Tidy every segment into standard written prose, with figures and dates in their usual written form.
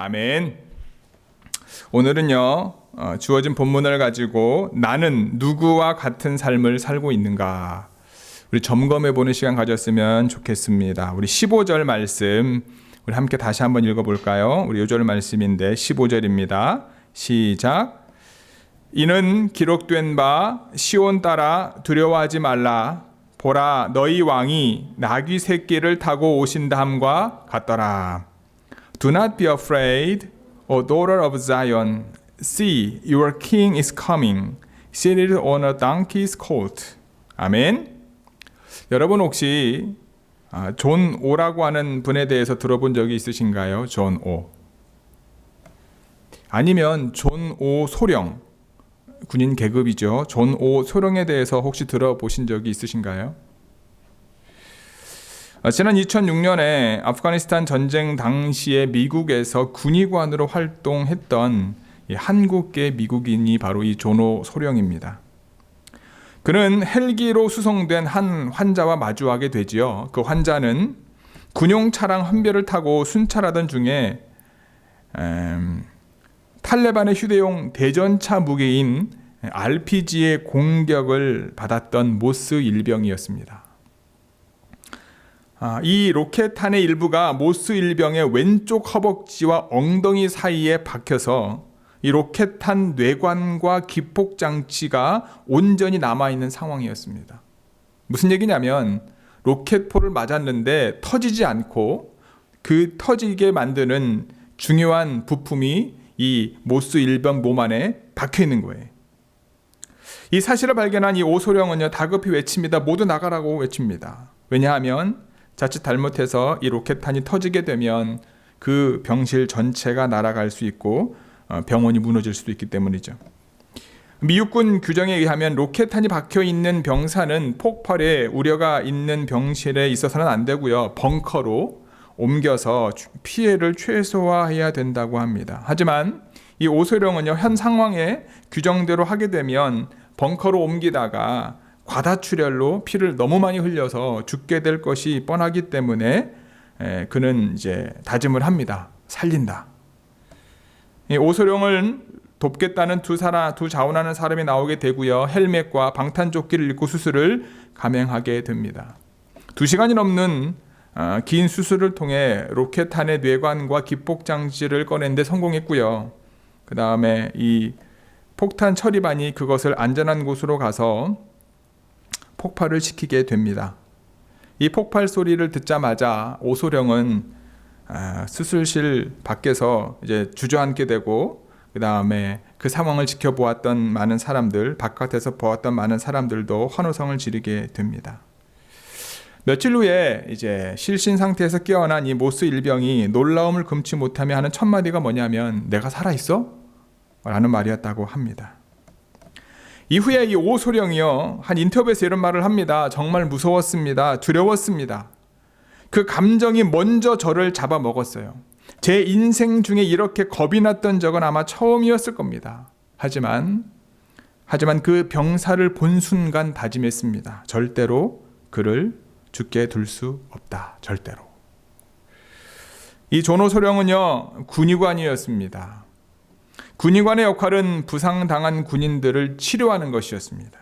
아멘. 오늘은요, 주어진 본문을 가지고 나는 누구와 같은 삶을 살고 있는가 우리 점검해 보는 시간 가졌으면 좋겠습니다. 우리 15절 말씀 우리 함께 다시 한번 읽어볼까요? 우리 요절 말씀인데 15절입니다. 시작. 이는 기록된 바 시온 따라 두려워하지 말라. 보라, 너희 왕이 나귀 새끼를 타고 오신다함과 같더라. Do not be afraid, O daughter of Zion. See, your king is coming, seated on a donkey's colt. 아멘. 여러분 혹시 존 오라고 하는 분에 대해서 들어본 적이 있으신가요? 존 오. 아니면 존 오 소령, 군인 계급이죠. 존 오 소령에 대해서 혹시 들어보신 적이 있으신가요? 지난 2006년에 아프가니스탄 전쟁 당시에 미국에서 군의관으로 활동했던 한국계 미국인이 바로 이 존 오 소령입니다. 그는 헬기로 수송된 한 환자와 마주하게 되지요. 그 환자는 군용 차량 한 대를 타고 순찰하던 중에 탈레반의 휴대용 대전차 무기인 RPG의 공격을 받았던 모스 일병이었습니다. 이 로켓탄의 일부가 모스 일병의 왼쪽 허벅지와 엉덩이 사이에 박혀서 이 로켓탄 뇌관과 기폭장치가 온전히 남아있는 상황이었습니다. 무슨 얘기냐면 로켓포를 맞았는데 터지지 않고 그 터지게 만드는 중요한 부품이 이 모스 일병 몸 안에 박혀있는 거예요. 이 사실을 발견한 이 오소령은요, 다급히 외칩니다. 모두 나가라고 외칩니다. 왜냐하면 자칫 잘못해서 이 로켓탄이 터지게 되면 그 병실 전체가 날아갈 수 있고 병원이 무너질 수도 있기 때문이죠. 미국군 규정에 의하면 로켓탄이 박혀있는 병사는 폭발에 우려가 있는 병실에 있어서는 안 되고요. 벙커로 옮겨서 피해를 최소화해야 된다고 합니다. 하지만 이 오소령은요, 현 상황에 규정대로 하게 되면 벙커로 옮기다가 과다출혈로 피를 너무 많이 흘려서 죽게 될 것이 뻔하기 때문에 그는 이제 다짐을 합니다. 살린다. 이 오소령을 돕겠다는 두 자원하는 사람이 나오게 되고요. 헬멧과 방탄조끼를 입고 수술을 감행하게 됩니다. 2시간이 넘는 긴 수술을 통해 로켓탄의 뇌관과 기폭장치를 꺼낸 데 성공했고요. 그 다음에 이 폭탄 처리반이 그것을 안전한 곳으로 가서 폭발을 시키게 됩니다. 이 폭발 소리를 듣자마자 오소령은 수술실 밖에서 이제 주저앉게 되고, 그 다음에 그 상황을 지켜보았던 많은 사람들, 바깥에서 보았던 많은 사람들도 환호성을 지르게 됩니다. 며칠 후에 이제 실신 상태에서 깨어난 이 모스 일병이 놀라움을 금치 못하며 하는 첫 마디가 뭐냐면 "내가 살아있어?" 라는 말이었다고 합니다. 이후에 이 오소령이요, 한 인터뷰에서 이런 말을 합니다. 정말 무서웠습니다. 두려웠습니다. 그 감정이 먼저 저를 잡아먹었어요. 제 인생 중에 이렇게 겁이 났던 적은 아마 처음이었을 겁니다. 하지만 그 병사를 본 순간 다짐했습니다. 절대로 그를 죽게 둘 수 없다. 절대로. 이 존 오 소령은요, 군의관이었습니다. 군의관의 역할은 부상당한 군인들을 치료하는 것이었습니다.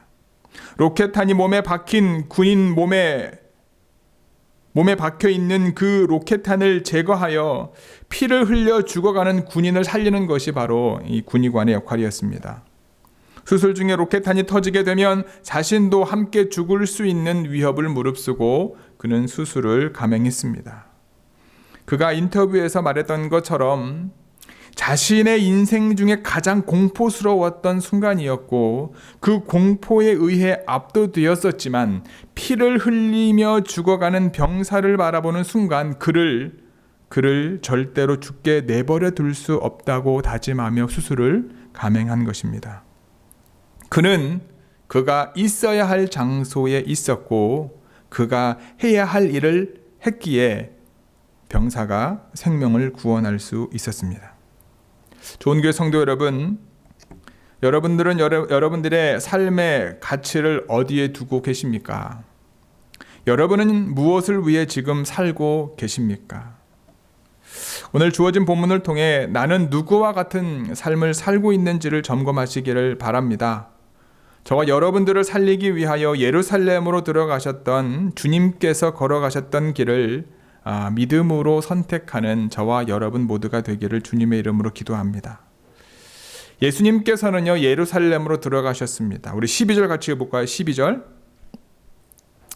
로켓탄이 몸에 박힌 군인 몸에 박혀있는 그 로켓탄을 제거하여 피를 흘려 죽어가는 군인을 살리는 것이 바로 이 군의관의 역할이었습니다. 수술 중에 로켓탄이 터지게 되면 자신도 함께 죽을 수 있는 위협을 무릅쓰고 그는 수술을 감행했습니다. 그가 인터뷰에서 말했던 것처럼 자신의 인생 중에 가장 공포스러웠던 순간이었고, 그 공포에 의해 압도되었었지만 피를 흘리며 죽어가는 병사를 바라보는 순간 그를 절대로 죽게 내버려 둘 수 없다고 다짐하며 수술을 감행한 것입니다. 그는 그가 있어야 할 장소에 있었고 그가 해야 할 일을 했기에 병사가 생명을 구원할 수 있었습니다. 좋은 교회 성도 여러분, 여러분들은 여러분들의 삶의 가치를 어디에 두고 계십니까? 여러분은 무엇을 위해 지금 살고 계십니까? 오늘 주어진 본문을 통해 나는 누구와 같은 삶을 살고 있는지를 점검하시기를 바랍니다. 저와 여러분들을 살리기 위하여 예루살렘으로 들어가셨던 주님께서 걸어가셨던 길을 믿음으로 선택하는 저와 여러분 모두가 되기를 주님의 이름으로 기도합니다. 예수님께서는요, 예루살렘으로 들어가셨습니다. 우리 12절 같이 해볼까요? 12절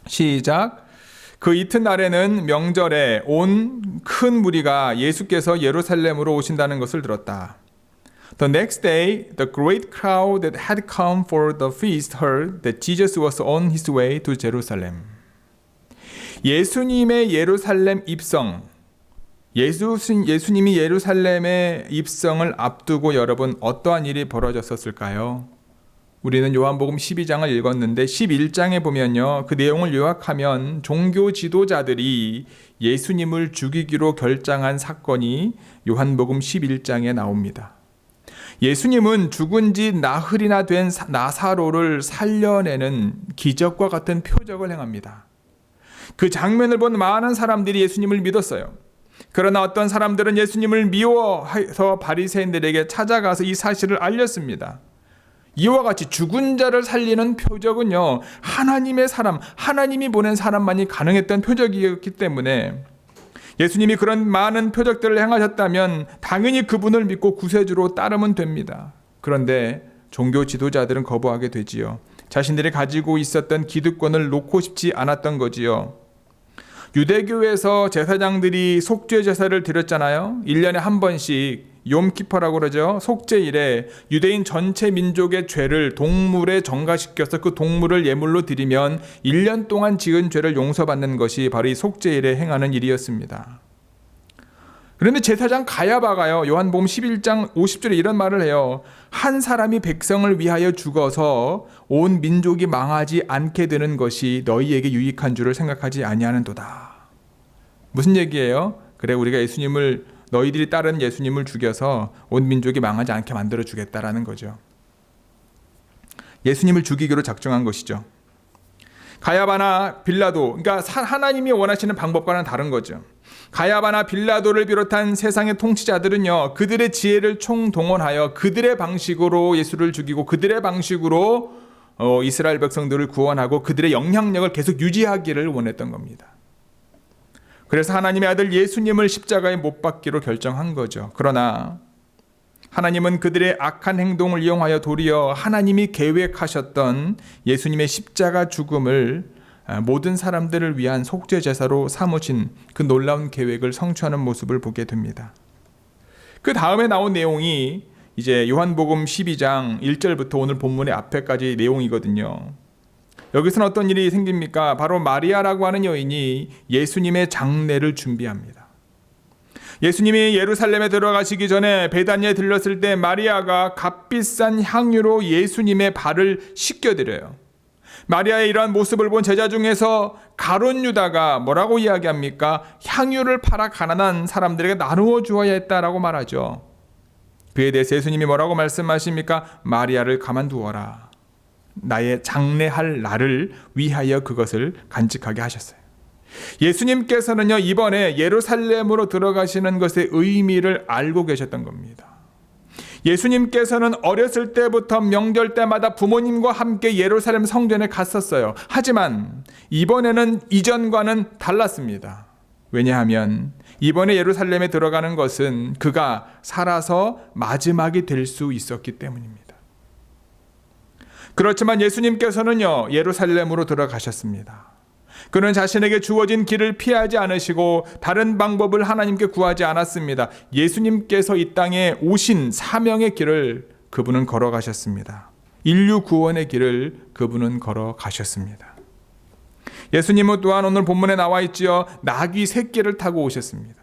시작. 그 이튿날에는 명절에 온 큰 무리가 예수께서 예루살렘으로 오신다는 것을 들었다. The next day, the great crowd that had come for the feast heard that Jesus was on his way to Jerusalem. 예수님의 예루살렘 입성, 예수님이 예루살렘의 입성을 앞두고 여러분 어떠한 일이 벌어졌었을까요? 우리는 요한복음 12장을 읽었는데 11장에 보면요, 그 내용을 요약하면 종교 지도자들이 예수님을 죽이기로 결정한 사건이 요한복음 11장에 나옵니다. 예수님은 죽은 지 나흘이나 된 나사로를 살려내는 기적과 같은 표적을 행합니다. 그 장면을 본 많은 사람들이 예수님을 믿었어요. 그러나 어떤 사람들은 예수님을 미워해서 바리새인들에게 찾아가서 이 사실을 알렸습니다. 이와 같이 죽은 자를 살리는 표적은요, 하나님의 사람, 하나님이 보낸 사람만이 가능했던 표적이었기 때문에 예수님이 그런 많은 표적들을 행하셨다면 당연히 그분을 믿고 구세주로 따르면 됩니다. 그런데 종교 지도자들은 거부하게 되지요. 자신들이 가지고 있었던 기득권을 놓고 싶지 않았던 거지요. 유대교에서 제사장들이 속죄 제사를 드렸잖아요. 1년에 한 번씩 욤키퍼라고 그러죠. 속죄일에 유대인 전체 민족의 죄를 동물에 전가시켜서 그 동물을 예물로 드리면 1년 동안 지은 죄를 용서받는 것이 바로 이 속죄일에 행하는 일이었습니다. 그런데 제사장 가야바가요, 요한복음 11장 50절에 이런 말을 해요. 한 사람이 백성을 위하여 죽어서 온 민족이 망하지 않게 되는 것이 너희에게 유익한 줄을 생각하지 아니하는도다. 무슨 얘기예요? 그래, 우리가 너희들이 따르는 예수님을 죽여서 온 민족이 망하지 않게 만들어 주겠다라는 거죠. 예수님을 죽이기로 작정한 것이죠. 가야바나 빌라도, 그러니까 하나님이 원하시는 방법과는 다른 거죠. 가야바나 빌라도를 비롯한 세상의 통치자들은요, 그들의 지혜를 총동원하여 그들의 방식으로 예수를 죽이고 그들의 방식으로 이스라엘 백성들을 구원하고 그들의 영향력을 계속 유지하기를 원했던 겁니다. 그래서 하나님의 아들 예수님을 십자가에 못 박기로 결정한 거죠. 그러나 하나님은 그들의 악한 행동을 이용하여 도리어 하나님이 계획하셨던 예수님의 십자가 죽음을 모든 사람들을 위한 속죄 제사로 삼으신 그 놀라운 계획을 성취하는 모습을 보게 됩니다. 그 다음에 나온 내용이 이제 요한복음 12장 1절부터 오늘 본문의 앞에까지 내용이거든요. 여기서는 어떤 일이 생깁니까? 바로 마리아라고 하는 여인이 예수님의 장례를 준비합니다. 예수님이 예루살렘에 들어가시기 전에 베다니에 들렀을 때 마리아가 값비싼 향유로 예수님의 발을 씻겨드려요. 마리아의 이러한 모습을 본 제자 중에서 가룟 유다가 뭐라고 이야기합니까? 향유를 팔아 가난한 사람들에게 나누어 주어야 했다라고 말하죠. 그에 대해서 예수님이 뭐라고 말씀하십니까? 마리아를 가만두어라. 나의 장례할 날을 위하여 그것을 간직하게 하셨어요. 예수님께서는요, 이번에 예루살렘으로 들어가시는 것의 의미를 알고 계셨던 겁니다. 예수님께서는 어렸을 때부터 명절 때마다 부모님과 함께 예루살렘 성전에 갔었어요. 하지만 이번에는 이전과는 달랐습니다. 왜냐하면 이번에 예루살렘에 들어가는 것은 그가 살아서 마지막이 될 수 있었기 때문입니다. 그렇지만 예수님께서는요, 예루살렘으로 들어가셨습니다. 그는 자신에게 주어진 길을 피하지 않으시고 다른 방법을 하나님께 구하지 않았습니다. 예수님께서 이 땅에 오신 사명의 길을 그분은 걸어가셨습니다. 인류 구원의 길을 그분은 걸어가셨습니다. 예수님은 또한 오늘 본문에 나와 있지요. 나귀 새끼를 타고 오셨습니다.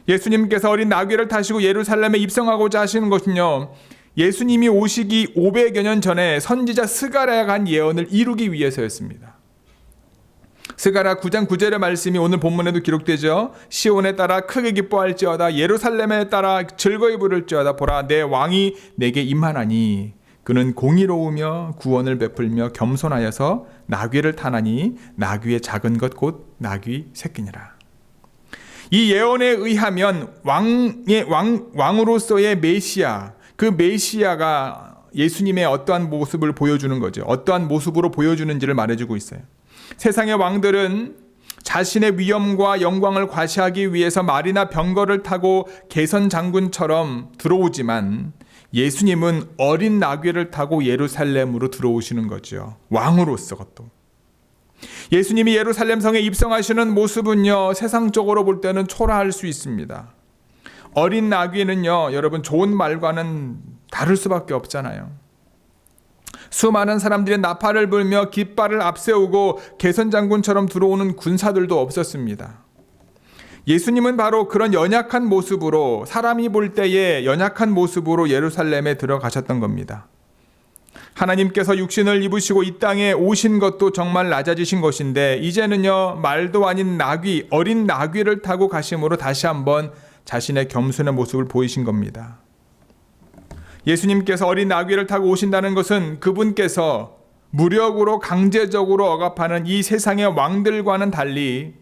예수님께서 어린 나귀를 타시고 예루살렘에 입성하고자 하시는 것은요, 예수님이 오시기 500여 년 전에 선지자 스가랴가 한 예언을 이루기 위해서였습니다. 스가랴 9장 9절의 말씀이 오늘 본문에도 기록되죠. 시온에 따라 크게 기뻐할지어다, 예루살렘에 따라 즐거이 부를지어다. 보라, 내 왕이 내게 임하나니 그는 공의로우며 구원을 베풀며 겸손하여서 나귀를 타나니 나귀의 작은 것 곧 나귀 새끼니라. 이 예언에 의하면 왕으로서의 메시아, 그 메시아가 예수님의 어떠한 모습을 보여주는 거죠. 어떠한 모습으로 보여주는지를 말해주고 있어요. 세상의 왕들은 자신의 위엄과 영광을 과시하기 위해서 말이나 병거를 타고 개선 장군처럼 들어오지만 예수님은 어린 나귀를 타고 예루살렘으로 들어오시는 거죠. 왕으로서 또. 예수님이 예루살렘 성에 입성하시는 모습은요, 세상적으로 볼 때는 초라할 수 있습니다. 어린 나귀는요, 여러분 좋은 말과는 다를 수밖에 없잖아요. 수많은 사람들이 나팔을 불며 깃발을 앞세우고 개선장군처럼 들어오는 군사들도 없었습니다. 예수님은 바로 그런 연약한 모습으로, 사람이 볼 때의 연약한 모습으로 예루살렘에 들어가셨던 겁니다. 하나님께서 육신을 입으시고 이 땅에 오신 것도 정말 낮아지신 것인데 이제는요, 말도 아닌 나귀, 어린 나귀를 타고 가심으로 다시 한번 자신의 겸손의 모습을 보이신 겁니다. 예수님께서 어린 나귀를 타고 오신다는 것은 그분께서 무력으로 강제적으로 억압하는 이 세상의 왕들과는 달리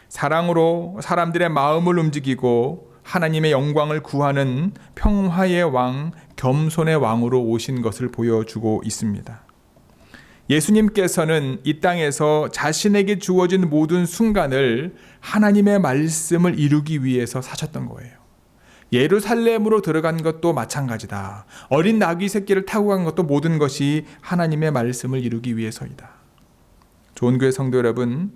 사랑으로 사람들의 마음을 움직이고 하나님의 영광을 구하는 평화의 왕, 겸손의 왕으로 오신 것을 보여주고 있습니다. 예수님께서는 이 땅에서 자신에게 주어진 모든 순간을 하나님의 말씀을 이루기 위해서 사셨던 거예요. 예루살렘으로 들어간 것도 마찬가지다. 어린 나귀 새끼를 타고 간 것도 모든 것이 하나님의 말씀을 이루기 위해서이다. 좋은 교회 성도 여러분,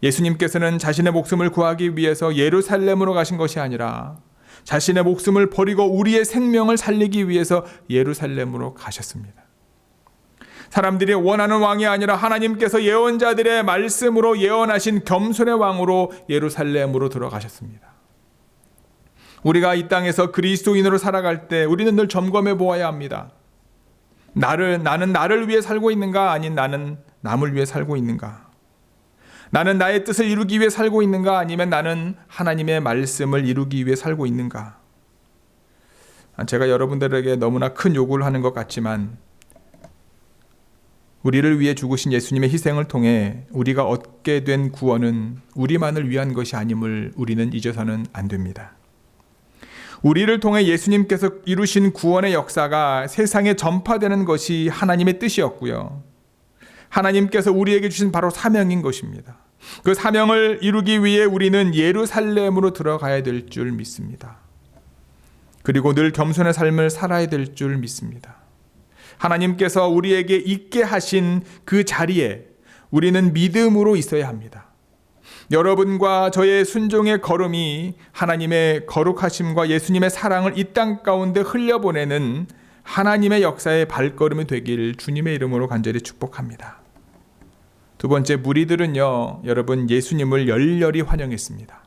예수님께서는 자신의 목숨을 구하기 위해서 예루살렘으로 가신 것이 아니라 자신의 목숨을 버리고 우리의 생명을 살리기 위해서 예루살렘으로 가셨습니다. 사람들이 원하는 왕이 아니라 하나님께서 예언자들의 말씀으로 예언하신 겸손의 왕으로 예루살렘으로 들어가셨습니다. 우리가 이 땅에서 그리스도인으로 살아갈 때 우리는 늘 점검해 보아야 합니다. 나는 나를 위해 살고 있는가? 아닌 나는 남을 위해 살고 있는가? 나는 나의 뜻을 이루기 위해 살고 있는가? 아니면 나는 하나님의 말씀을 이루기 위해 살고 있는가? 제가 여러분들에게 너무나 큰 요구를 하는 것 같지만 우리를 위해 죽으신 예수님의 희생을 통해 우리가 얻게 된 구원은 우리만을 위한 것이 아님을 우리는 잊어서는 안 됩니다. 우리를 통해 예수님께서 이루신 구원의 역사가 세상에 전파되는 것이 하나님의 뜻이었고요. 하나님께서 우리에게 주신 바로 사명인 것입니다. 그 사명을 이루기 위해 우리는 예루살렘으로 들어가야 될 줄 믿습니다. 그리고 늘 겸손의 삶을 살아야 될 줄 믿습니다. 하나님께서 우리에게 있게 하신 그 자리에 우리는 믿음으로 있어야 합니다. 여러분과 저의 순종의 걸음이 하나님의 거룩하심과 예수님의 사랑을 이 땅 가운데 흘려보내는 하나님의 역사의 발걸음이 되길 주님의 이름으로 간절히 축복합니다. 두 번째, 무리들은요, 여러분 예수님을 열렬히 환영했습니다.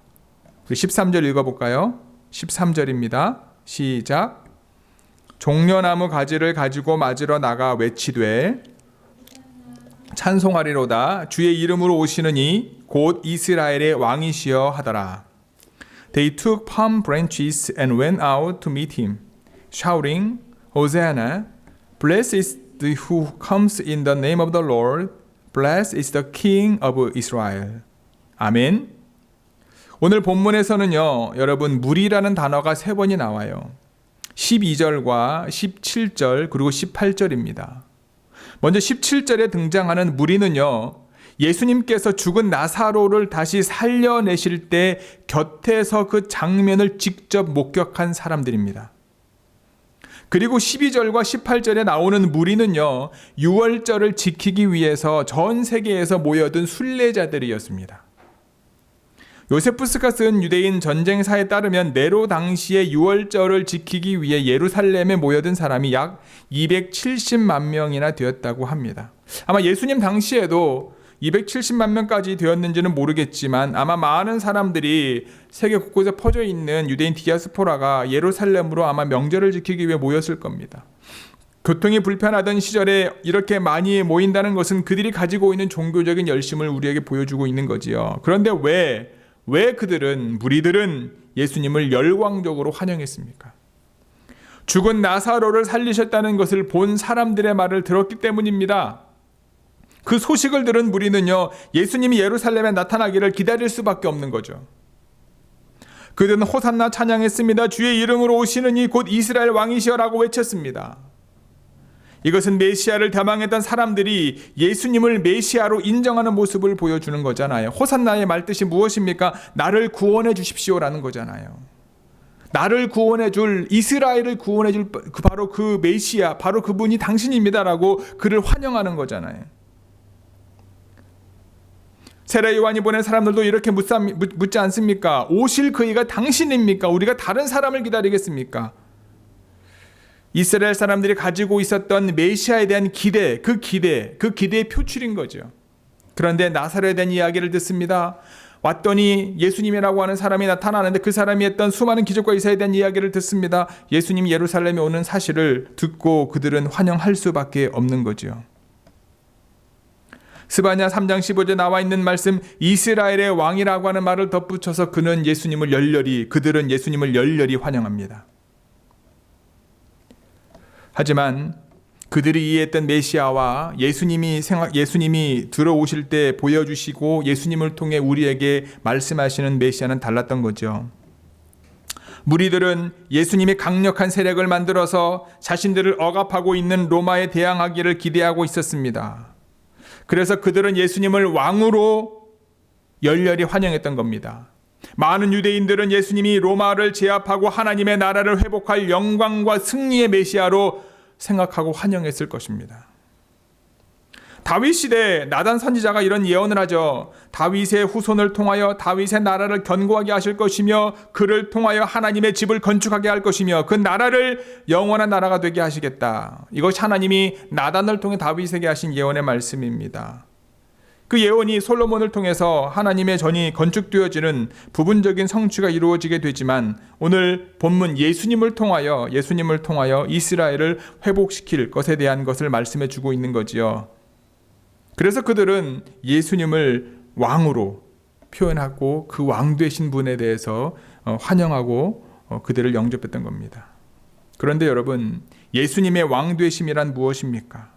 13절 읽어볼까요? 13절입니다. 시작. 종려나무 가지를 가지고 맞으러 나가 외치되 찬송하리로다. 주의 이름으로 오시는 이 곧 이스라엘의 왕이시여 하더라. They took palm branches and went out to meet him, shouting, Hosanna, blessed is the who comes in the name of the Lord, blessed is the King of Israel. 아멘. 오늘 본문에서는요, 여러분 무리라는 단어가 3번이 나와요. 12절과 17절 그리고 18절입니다. 먼저 17절에 등장하는 무리는요, 예수님께서 죽은 나사로를 다시 살려내실 때 곁에서 그 장면을 직접 목격한 사람들입니다. 그리고 12절과 18절에 나오는 무리는요, 유월절을 지키기 위해서 전 세계에서 모여든 순례자들이었습니다. 요세푸스가 쓴 유대인 전쟁사에 따르면 네로 당시에 유월절을 지키기 위해 예루살렘에 모여든 사람이 약 270만 명이나 되었다고 합니다. 아마 예수님 당시에도 270만 명까지 되었는지는 모르겠지만 아마 많은 사람들이 세계 곳곳에 퍼져 있는 유대인 디아스포라가 예루살렘으로 아마 명절을 지키기 위해 모였을 겁니다. 교통이 불편하던 시절에 이렇게 많이 모인다는 것은 그들이 가지고 있는 종교적인 열심을 우리에게 보여주고 있는 거지요. 그런데 왜 그들은, 무리들은 예수님을 열광적으로 환영했습니까? 죽은 나사로를 살리셨다는 것을 본 사람들의 말을 들었기 때문입니다. 그 소식을 들은 무리는요, 예수님이 예루살렘에 나타나기를 기다릴 수밖에 없는 거죠. 그들은 호산나 찬양했습니다. 주의 이름으로 오시는 이 곧 이스라엘 왕이시여라고 외쳤습니다. 이것은 메시아를 대망했던 사람들이 예수님을 메시아로 인정하는 모습을 보여주는 거잖아요. 호산나의 말뜻이 무엇입니까? 나를 구원해 주십시오라는 거잖아요. 나를 구원해 줄, 이스라엘을 구원해 줄 바로 그 메시아, 바로 그분이 당신입니다라고 그를 환영하는 거잖아요. 세례 요한이 보낸 사람들도 이렇게 묻지 않습니까? 오실 그이가 당신입니까? 우리가 다른 사람을 기다리겠습니까? 이스라엘 사람들이 가지고 있었던 메시아에 대한 기대, 그 기대의 표출인 거죠. 그런데 나사로에 대한 이야기를 듣습니다. 왔더니 예수님이라고 하는 사람이 나타나는데 그 사람이 했던 수많은 기적과 이사에 대한 이야기를 듣습니다. 예수님이 예루살렘에 오는 사실을 듣고 그들은 환영할 수밖에 없는 거죠. 스바냐 3장 15절에 나와 있는 말씀, 이스라엘의 왕이라고 하는 말을 덧붙여서 그들은 예수님을 열렬히 환영합니다. 하지만 그들이 이해했던 메시아와 예수님이 들어오실 때 보여주시고 예수님을 통해 우리에게 말씀하시는 메시아는 달랐던 거죠. 무리들은 예수님이 강력한 세력을 만들어서 자신들을 억압하고 있는 로마에 대항하기를 기대하고 있었습니다. 그래서 그들은 예수님을 왕으로 열렬히 환영했던 겁니다. 많은 유대인들은 예수님이 로마를 제압하고 하나님의 나라를 회복할 영광과 승리의 메시아로 생각하고 환영했을 것입니다. 다윗 시대에 나단 선지자가 이런 예언을 하죠. 다윗의 후손을 통하여 다윗의 나라를 견고하게 하실 것이며 그를 통하여 하나님의 집을 건축하게 할 것이며 그 나라를 영원한 나라가 되게 하시겠다. 이것이 하나님이 나단을 통해 다윗에게 하신 예언의 말씀입니다. 그 예언이 솔로몬을 통해서 하나님의 전이 건축되어지는 부분적인 성취가 이루어지게 되지만 오늘 본문 예수님을 통하여 이스라엘을 회복시킬 것에 대한 것을 말씀해 주고 있는 거지요. 그래서 그들은 예수님을 왕으로 표현하고 그 왕 되신 분에 대해서 환영하고 그들을 영접했던 겁니다. 그런데 여러분, 예수님의 왕 되심이란 무엇입니까?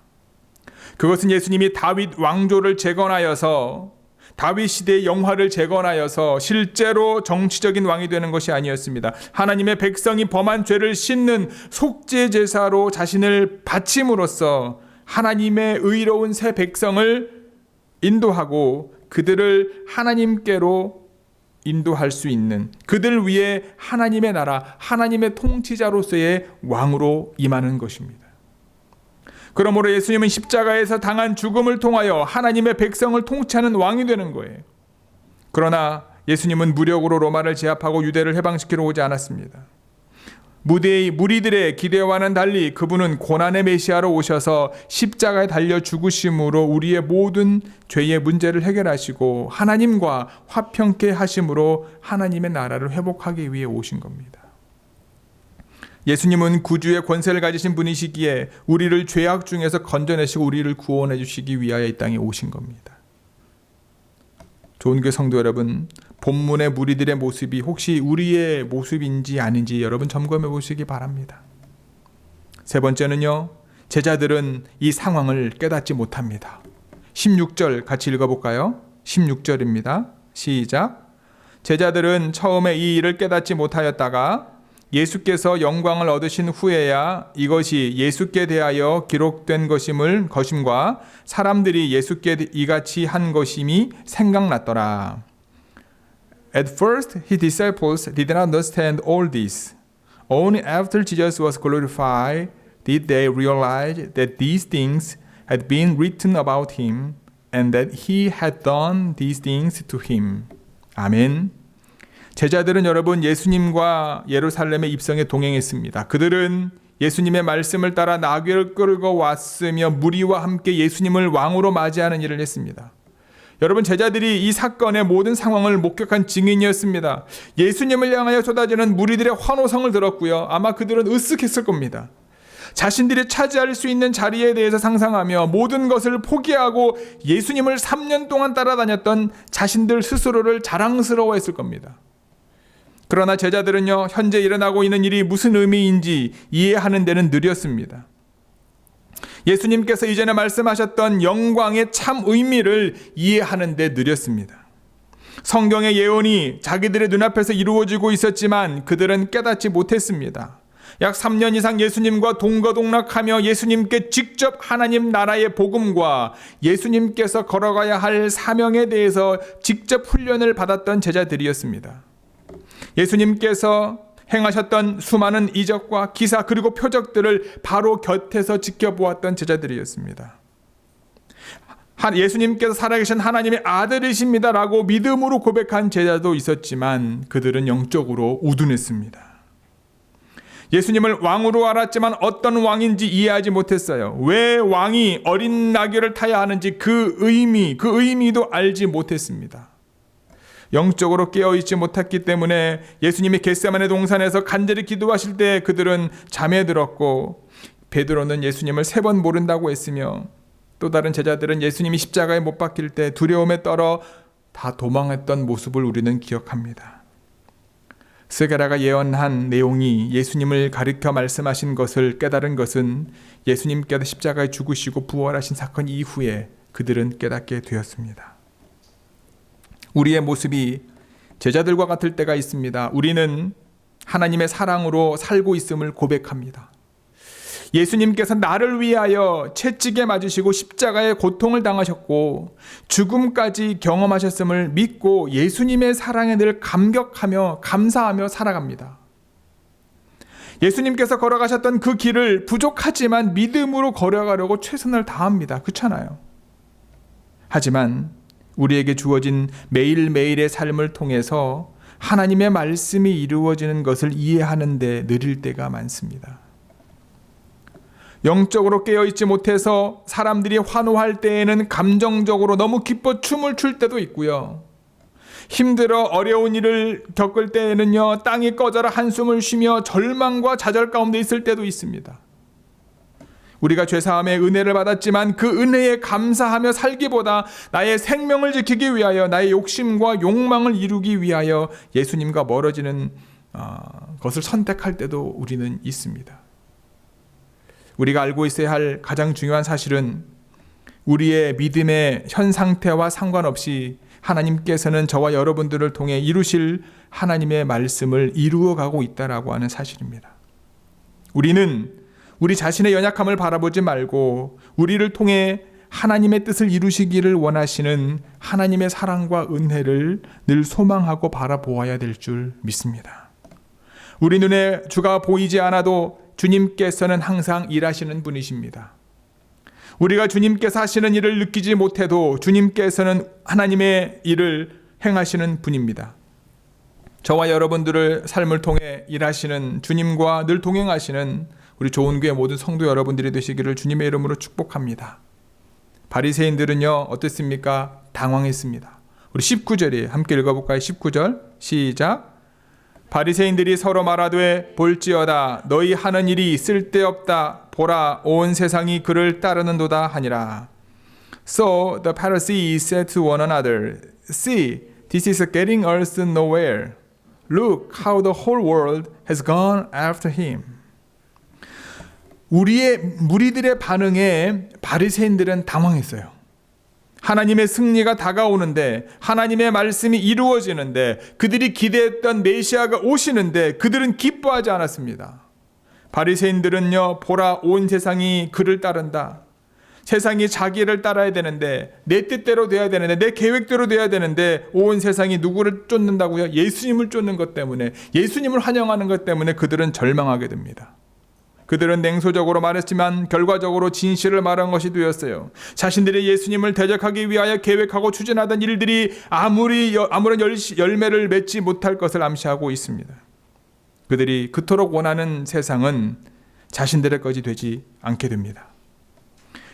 그것은 예수님이 다윗 왕조를 재건하여서 다윗 시대의 영화를 재건하여서 실제로 정치적인 왕이 되는 것이 아니었습니다. 하나님의 백성이 범한 죄를 씻는 속죄 제사로 자신을 바침으로써 하나님의 의로운 새 백성을 인도하고 그들을 하나님께로 인도할 수 있는, 그들 위해 하나님의 나라, 하나님의 통치자로서의 왕으로 임하는 것입니다. 그러므로 예수님은 십자가에서 당한 죽음을 통하여 하나님의 백성을 통치하는 왕이 되는 거예요. 그러나 예수님은 무력으로 로마를 제압하고 유대를 해방시키러 오지 않았습니다. 무리들의 기대와는 달리 그분은 고난의 메시아로 오셔서 십자가에 달려 죽으심으로 우리의 모든 죄의 문제를 해결하시고 하나님과 화평케 하심으로 하나님의 나라를 회복하기 위해 오신 겁니다. 예수님은 구주의 권세를 가지신 분이시기에 우리를 죄악 중에서 건져내시고 우리를 구원해 주시기 위하여 이 땅에 오신 겁니다. 좋은 교회 성도 여러분, 본문의 무리들의 모습이 혹시 우리의 모습인지 아닌지 여러분 점검해 보시기 바랍니다. 세 번째는요, 제자들은 이 상황을 깨닫지 못합니다. 16절 같이 읽어볼까요? 16절입니다. 시작. 제자들은 처음에 이 일을 깨닫지 못하였다가 예수께서 영광을 얻으신 후에야 이것이 예수께 대하여 기록된 것임과 사람들이 예수께 이같이 한 것임이 생각났더라. At first his disciples did not understand all this. Only after Jesus was glorified did they realize that these things had been written about him and that he had done these things to him. 아멘. 제자들은 여러분 예수님과 예루살렘에 입성에 동행했습니다. 그들은 예수님의 말씀을 따라 나귀를 끌고 왔으며 무리와 함께 예수님을 왕으로 맞이하는 일을 했습니다. 여러분, 제자들이 이 사건의 모든 상황을 목격한 증인이었습니다. 예수님을 향하여 쏟아지는 무리들의 환호성을 들었고요. 아마 그들은 으쓱했을 겁니다. 자신들이 차지할 수 있는 자리에 대해서 상상하며 모든 것을 포기하고 예수님을 3년 동안 따라다녔던 자신들 스스로를 자랑스러워했을 겁니다. 그러나 제자들은요, 현재 일어나고 있는 일이 무슨 의미인지 이해하는 데는 느렸습니다. 예수님께서 이전에 말씀하셨던 영광의 참 의미를 이해하는 데 느렸습니다. 성경의 예언이 자기들의 눈앞에서 이루어지고 있었지만 그들은 깨닫지 못했습니다. 약 3년 이상 예수님과 동거동락하며 예수님께 직접 하나님 나라의 복음과 예수님께서 걸어가야 할 사명에 대해서 직접 훈련을 받았던 제자들이었습니다. 예수님께서 행하셨던 수많은 이적과 기사 그리고 표적들을 바로 곁에서 지켜보았던 제자들이었습니다. 예수님께서 살아계신 하나님의 아들이십니다라고 믿음으로 고백한 제자도 있었지만 그들은 영적으로 우둔했습니다. 예수님을 왕으로 알았지만 어떤 왕인지 이해하지 못했어요. 왜 왕이 어린 나귀를 타야 하는지 그 의미도 알지 못했습니다. 영적으로 깨어있지 못했기 때문에 예수님이 겟세마네 동산에서 간절히 기도하실 때 그들은 잠에 들었고, 베드로는 예수님을 3번 모른다고 했으며 또 다른 제자들은 예수님이 십자가에 못 박힐 때 두려움에 떨어 다 도망했던 모습을 우리는 기억합니다. 스가랴가 예언한 내용이 예수님을 가리켜 말씀하신 것을 깨달은 것은 예수님께서 십자가에 죽으시고 부활하신 사건 이후에 그들은 깨닫게 되었습니다. 우리의 모습이 제자들과 같을 때가 있습니다. 우리는 하나님의 사랑으로 살고 있음을 고백합니다. 예수님께서 나를 위하여 채찍에 맞으시고 십자가의 고통을 당하셨고 죽음까지 경험하셨음을 믿고 예수님의 사랑에 늘 감격하며 감사하며 살아갑니다. 예수님께서 걸어가셨던 그 길을 부족하지만 믿음으로 걸어가려고 최선을 다합니다. 그렇잖아요. 하지만 우리에게 주어진 매일매일의 삶을 통해서 하나님의 말씀이 이루어지는 것을 이해하는 데 느릴 때가 많습니다. 영적으로 깨어있지 못해서 사람들이 환호할 때에는 감정적으로 너무 기뻐 춤을 출 때도 있고요. 힘들어 어려운 일을 겪을 때에는요, 땅이 꺼져라 한숨을 쉬며 절망과 좌절 가운데 있을 때도 있습니다. 우리가 죄사함의 은혜를 받았지만 그 은혜에 감사하며 살기보다 나의 생명을 지키기 위하여 나의 욕심과 욕망을 이루기 위하여 예수님과 멀어지는 것을 선택할 때도 우리는 있습니다. 우리가 알고 있어야 할 가장 중요한 사실은 우리의 믿음의 현 상태와 상관없이 하나님께서는 저와 여러분들을 통해 이루실 하나님의 말씀을 이루어가고 있다라고 하는 사실입니다. 우리는 우리 자신의 연약함을 바라보지 말고 우리를 통해 하나님의 뜻을 이루시기를 원하시는 하나님의 사랑과 은혜를 늘 소망하고 바라보아야 될 줄 믿습니다. 우리 눈에 주가 보이지 않아도 주님께서는 항상 일하시는 분이십니다. 우리가 주님께서 하시는 일을 느끼지 못해도 주님께서는 하나님의 일을 행하시는 분입니다. 저와 여러분들의 삶을 통해 일하시는 주님과 늘 동행하시는 우리 좋은교회 모든 성도 여러분들이 되시기를 주님의 이름으로 축복합니다. 바리새인들은요 어땠습니까? 당황했습니다. 우리 19절에 함께 읽어볼까요? 19절 시작. 바리새인들이 서로 말하되 볼지어다 너희 하는 일이 쓸데없다 보라 온 세상이 그를 따르는도다 하니라. So the Pharisees said to one another, See, this is getting us nowhere. Look how the whole world has gone after him. 무리들의 반응에 바리새인들은 당황했어요. 하나님의 승리가 다가오는데 하나님의 말씀이 이루어지는데 그들이 기대했던 메시아가 오시는데 그들은 기뻐하지 않았습니다. 바리새인들은요 보라 온 세상이 그를 따른다. 세상이 자기를 따라야 되는데 내 뜻대로 돼야 되는데 내 계획대로 돼야 되는데 온 세상이 누구를 쫓는다고요? 예수님을 쫓는 것 때문에 예수님을 환영하는 것 때문에 그들은 절망하게 됩니다. 그들은 냉소적으로 말했지만 결과적으로 진실을 말한 것이 되었어요. 자신들이 예수님을 대적하기 위하여 계획하고 추진하던 일들이 아무런 열매를 맺지 못할 것을 암시하고 있습니다. 그들이 그토록 원하는 세상은 자신들의 것이 되지 않게 됩니다.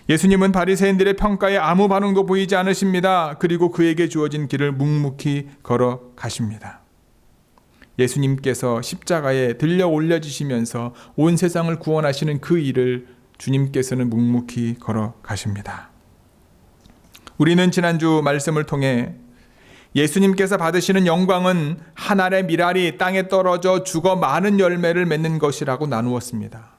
예수님은 바리새인들의 평가에 아무 반응도 보이지 않으십니다. 그리고 그에게 주어진 길을 묵묵히 걸어가십니다. 예수님께서 십자가에 들려 올려지시면서 온 세상을 구원하시는 그 일을 주님께서는 묵묵히 걸어가십니다. 우리는 지난주 말씀을 통해 예수님께서 받으시는 영광은 한 알의 밀알이 땅에 떨어져 죽어 많은 열매를 맺는 것이라고 나누었습니다.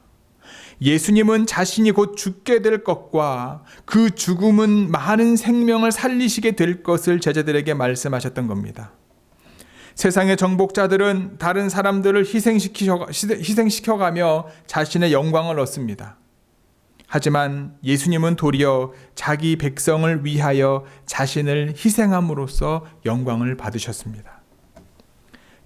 예수님은 자신이 곧 죽게 될 것과 그 죽음은 많은 생명을 살리시게 될 것을 제자들에게 말씀하셨던 겁니다. 세상의 정복자들은 다른 사람들을 희생시켜가며 자신의 영광을 얻습니다. 하지만 예수님은 도리어 자기 백성을 위하여 자신을 희생함으로써 영광을 받으셨습니다.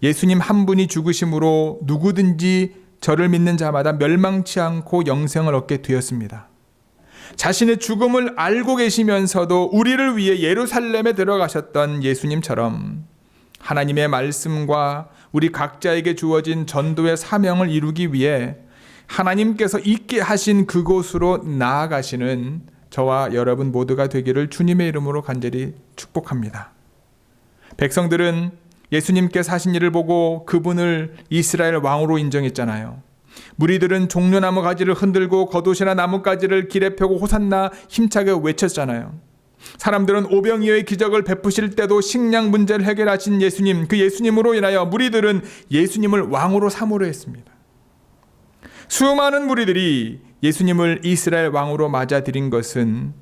예수님 한 분이 죽으심으로 누구든지 저를 믿는 자마다 멸망치 않고 영생을 얻게 되었습니다. 자신의 죽음을 알고 계시면서도 우리를 위해 예루살렘에 들어가셨던 예수님처럼 하나님의 말씀과 우리 각자에게 주어진 전도의 사명을 이루기 위해 하나님께서 있게 하신 그곳으로 나아가시는 저와 여러분 모두가 되기를 주님의 이름으로 간절히 축복합니다. 백성들은 예수님께서 하신 일을 보고 그분을 이스라엘 왕으로 인정했잖아요. 무리들은 종려나무 가지를 흔들고 겉옷이나 나뭇가지를 길에 펴고 호산나 힘차게 외쳤잖아요. 사람들은 오병이어의 기적을 베푸실 때도 식량 문제를 해결하신 예수님, 그 예수님으로 인하여 무리들은 예수님을 왕으로 삼으려 했습니다. 수많은 무리들이 예수님을 이스라엘 왕으로 맞아들인 것은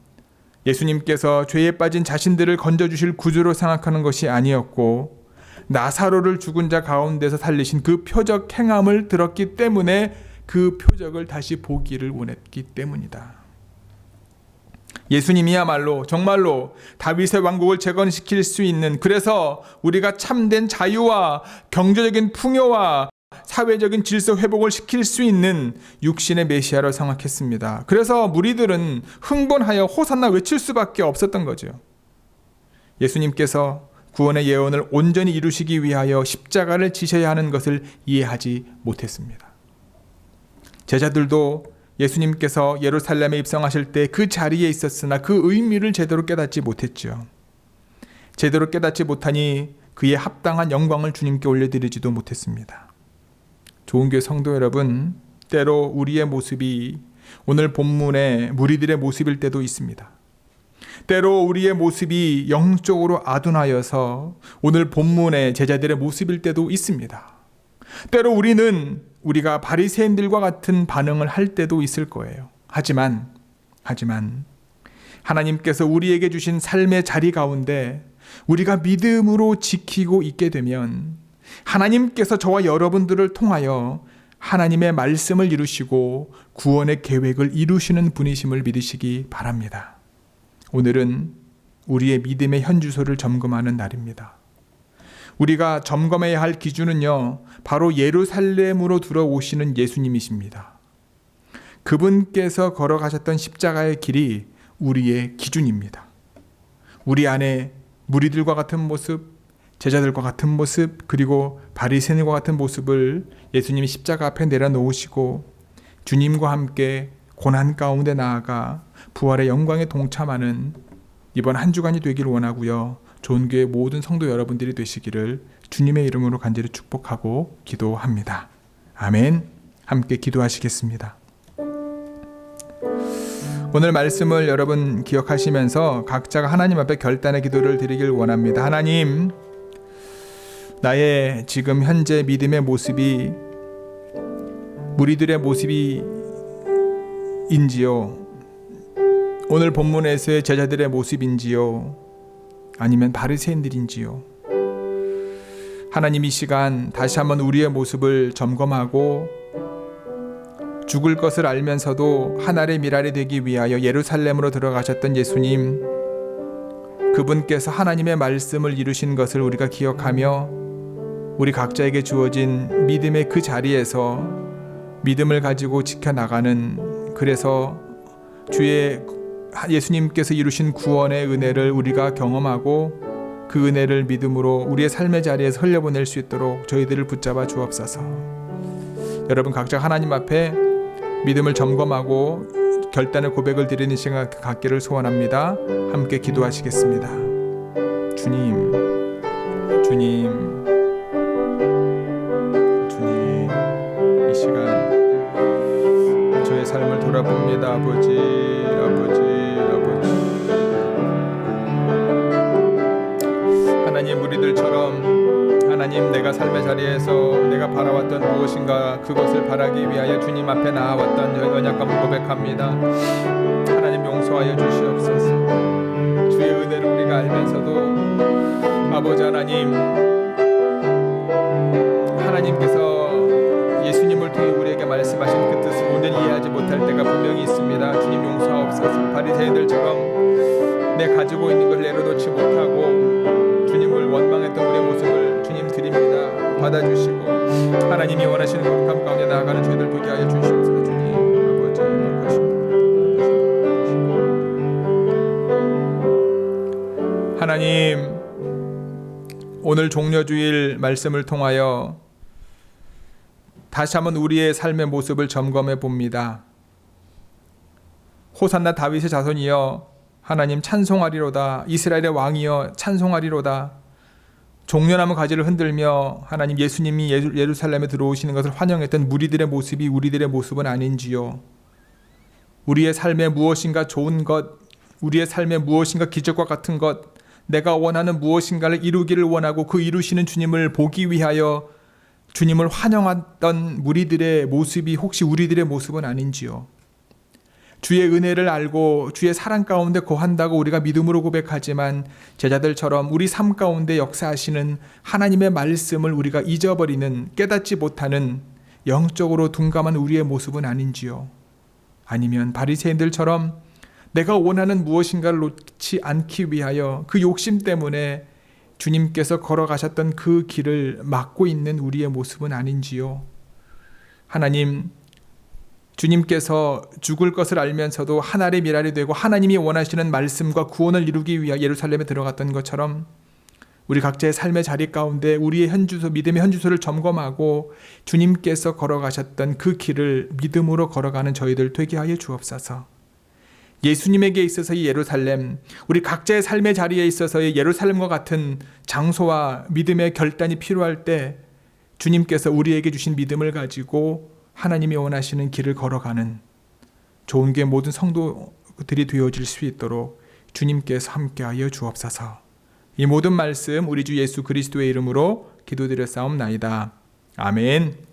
예수님께서 죄에 빠진 자신들을 건져주실 구주로 생각하는 것이 아니었고 나사로를 죽은 자 가운데서 살리신 그 표적 행함을 들었기 때문에 그 표적을 다시 보기를 원했기 때문이다. 예수님이야말로 정말로 다윗의 왕국을 재건시킬 수 있는, 그래서 우리가 참된 자유와 경제적인 풍요와 사회적인 질서 회복을 시킬 수 있는 육신의 메시아로 생각했습니다. 그래서 무리들은 흥분하여 호산나 외칠 수밖에 없었던 거죠. 예수님께서 구원의 예언을 온전히 이루시기 위하여 십자가를 지셔야 하는 것을 이해하지 못했습니다. 제자들도 예수님께서 예루살렘에 입성하실 때 그 자리에 있었으나 그 의미를 제대로 깨닫지 못했죠. 제대로 깨닫지 못하니 그의 합당한 영광을 주님께 올려드리지도 못했습니다. 좋은 교회 성도 여러분, 때로 우리의 모습이 오늘 본문의 무리들의 모습일 때도 있습니다. 때로 우리의 모습이 영적으로 아둔하여서 오늘 본문의 제자들의 모습일 때도 있습니다. 때로 우리는 우리가 바리새인들과 같은 반응을 할 때도 있을 거예요. 하지만 하나님께서 우리에게 주신 삶의 자리 가운데 우리가 믿음으로 지키고 있게 되면 하나님께서 저와 여러분들을 통하여 하나님의 말씀을 이루시고 구원의 계획을 이루시는 분이심을 믿으시기 바랍니다. 오늘은 우리의 믿음의 현주소를 점검하는 날입니다. 우리가 점검해야 할 기준은요, 바로 예루살렘으로 들어오시는 예수님이십니다. 그분께서 걸어가셨던 십자가의 길이 우리의 기준입니다. 우리 안에 무리들과 같은 모습, 제자들과 같은 모습, 그리고 바리새인과 같은 모습을 예수님이 십자가 앞에 내려놓으시고 주님과 함께 고난 가운데 나아가 부활의 영광에 동참하는 이번 한 주간이 되기를 원하고요. 좋은 교회 모든 성도 여러분들이 되시기를 주님의 이름으로 간절히 축복하고 기도합니다. 아멘. 함께 기도하시겠습니다. 오늘 말씀을 여러분 기억하시면서 각자가 하나님 앞에 결단의 기도를 드리길 원합니다. 하나님, 나의 지금 현재 믿음의 모습이 무리들의 모습인지요? 오늘 본문에서의 제자들의 모습인지요? 아니면 바리새인들인지요? 하나님, 이 시간 다시 한번 우리의 모습을 점검하고 죽을 것을 알면서도 하늘의 미랄이 되기 위하여 예루살렘으로 들어가셨던 예수님, 그분께서 하나님의 말씀을 이루신 것을 우리가 기억하며 우리 각자에게 주어진 믿음의 그 자리에서 믿음을 가지고 지켜나가는, 그래서 주의 예수님께서 이루신 구원의 은혜를 우리가 경험하고 그 은혜를 믿음으로 우리의 삶의 자리에서 흘려보낼 수 있도록 저희들을 붙잡아 주옵소서. 여러분 각자 하나님 앞에 믿음을 점검하고 결단의 고백을 드리는 시간 갖기를 소원합니다. 함께 기도하시겠습니다. 주님, 이 시간 저의 삶을 돌아봅니다. 아버지. 하나님, 무리들처럼 하나님 하나님, 내가 삶의 자리에서 내가 바라왔던 무엇인가 그것을 바라기 위하여 주님 앞에 나아왔던 저희 언약감을 고백합니다. 하나님 용서하여 주시옵소서. 주의 은혜를 우리가 알면서도 아버지 하나님, 하나님께서 예수님을 통해 우리에게 말씀하신 그 뜻을 온전히 이해하지 못할 때가 분명히 있습니다. 주님 용서하옵소서. 바리새인들처럼 내 가지고 있는 걸 내려놓지 못하고 주님을 원망했던 우리의 모습을 주님 드립니다. 받아주시고 하나님이 원하시는 거룩함 가운데 나아가는 저희들 되게 하여 주시옵소서. 주님 아버지 역하십니다. 하나님, 오늘 종려주일 말씀을 통하여 다시 한번 우리의 삶의 모습을 점검해 봅니다. 호산나 다윗의 자손이여 하나님 찬송하리로다. 이스라엘의 왕이여 찬송하리로다. 종려나무 가지를 흔들며 하나님 예수님이 예루살렘에 들어오시는 것을 환영했던 무리들의 모습이 우리들의 모습은 아닌지요. 우리의 삶에 무엇인가 좋은 것, 우리의 삶에 무엇인가 기적과 같은 것, 내가 원하는 무엇인가를 이루기를 원하고 그 이루시는 주님을 보기 위하여 주님을 환영했던 무리들의 모습이 혹시 우리들의 모습은 아닌지요. 주의 은혜를 알고 주의 사랑 가운데 거한다고 우리가 믿음으로 고백하지만 제자들처럼 우리 삶 가운데 역사하시는 하나님의 말씀을 우리가 잊어버리는, 깨닫지 못하는 영적으로 둔감한 우리의 모습은 아닌지요. 아니면 바리새인들처럼 내가 원하는 무엇인가를 놓지 않기 위하여 그 욕심 때문에 주님께서 걸어가셨던 그 길을 막고 있는 우리의 모습은 아닌지요. 하나님, 주님께서 죽을 것을 알면서도 한 알의 밀알이 되고 하나님이 원하시는 말씀과 구원을 이루기 위하여 예루살렘에 들어갔던 것처럼 우리 각자의 삶의 자리 가운데 우리의 현주소, 믿음의 현주소를 점검하고 주님께서 걸어가셨던 그 길을 믿음으로 걸어가는 저희들 되게 하여 주옵소서. 예수님에게 있어서의 예루살렘, 우리 각자의 삶의 자리에 있어서의 예루살렘과 같은 장소와 믿음의 결단이 필요할 때 주님께서 우리에게 주신 믿음을 가지고 하나님이 원하시는 길을 걸어가는 좋은 게 모든 성도들이 되어질 수 있도록 주님께서 함께하여 주옵소서. 이 모든 말씀 우리 주 예수 그리스도의 이름으로 기도드렸사옵나이다. 아멘.